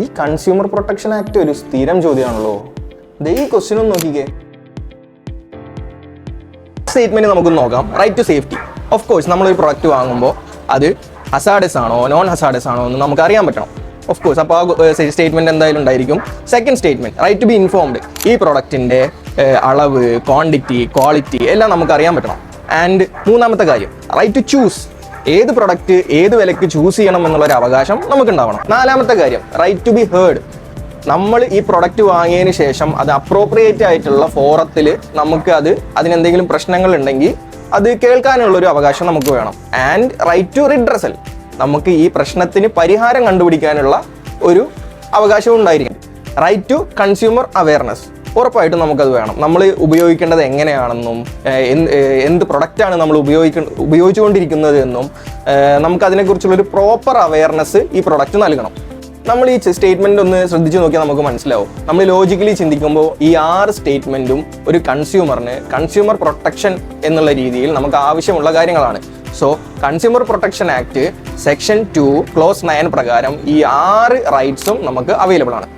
ഈ consumer protection act ഒരു സ്ഥിരം ചോദ്യമാണല്ലോ. ഈ ക്വസ്റ്റ്യൻ ഒന്ന് നോക്കിക്കേ. സ്റ്റേറ്റ്മെന്റ് നമുക്ക് നോക്കാം. Right to safety. Of course നമ്മളൊരു പ്രൊഡക്റ്റ് വാങ്ങുമ്പോൾ അത് ഹസാഡസ് ആണോ നോൺ ഹസാഡസ് ആണോ എന്ന് നമുക്ക് അറിയാൻ പറ്റണം. ഓഫ് കോഴ്സ് അപ്പോൾ ആ സ്റ്റേറ്റ്മെന്റ് എന്തായാലും ഉണ്ടായിരിക്കും. Second statement right to be informed. ഈ പ്രൊഡക്റ്റിന്റെ അളവ്, ക്വാണ്ടിറ്റി, ക്വാളിറ്റി എല്ലാം നമുക്ക് അറിയാൻ പറ്റണം. ആൻഡ് മൂന്നാമത്തെ കാര്യം റൈറ്റ് ടു ചൂസ്. ഏത് പ്രൊഡക്റ്റ് ഏത് വിലക്ക് ചൂസ് ചെയ്യണം എന്നുള്ളൊരു അവകാശം നമുക്കുണ്ടാവണം. നാലാമത്തെ കാര്യം റൈറ്റ് ടു ബി ഹേർഡ്. നമ്മൾ ഈ പ്രൊഡക്റ്റ് വാങ്ങിയതിന് ശേഷം അത് അപ്രോപ്രിയേറ്റ് ആയിട്ടുള്ള ഫോറത്തിൽ നമുക്ക് അതിനെന്തെങ്കിലും പ്രശ്നങ്ങൾ ഉണ്ടെങ്കിൽ അത് കേൾക്കാനുള്ളൊരു അവകാശം നമുക്ക് വേണം. And right to redressal. നമുക്ക് ഈ പ്രശ്നത്തിന് പരിഹാരം കണ്ടുപിടിക്കാനുള്ള ഒരു അവകാശവും ഉണ്ടായിരിക്കും. Right to consumer awareness. ഉറപ്പായിട്ടും നമുക്കത് വേണം. നമ്മൾ ഉപയോഗിക്കേണ്ടത് എങ്ങനെയാണെന്നും എന്ത് പ്രൊഡക്റ്റാണ് നമ്മൾ ഉപയോഗിച്ചുകൊണ്ടിരിക്കുന്നത് എന്നും നമുക്കതിനെക്കുറിച്ചുള്ളൊരു പ്രോപ്പർ അവയർനെസ് ഈ പ്രൊഡക്റ്റ് നൽകണം. നമ്മൾ ഈ സ്റ്റേറ്റ്മെന്റ് ഒന്ന് ശ്രദ്ധിച്ചു നോക്കിയാൽ നമുക്ക് മനസ്സിലാവും. നമ്മൾ ലോജിക്കലി ചിന്തിക്കുമ്പോൾ ഈ 6 സ്റ്റേറ്റ്മെന്റും ഒരു കൺസ്യൂമറിന് കൺസ്യൂമർ പ്രൊട്ടക്ഷൻ എന്നുള്ള രീതിയിൽ നമുക്ക് ആവശ്യമുള്ള കാര്യങ്ങളാണ്. So consumer protection act section 2 close 9 പ്രകാരം ഈ 6 റൈറ്റ്സും നമുക്ക് അവൈലബിൾ ആണ്.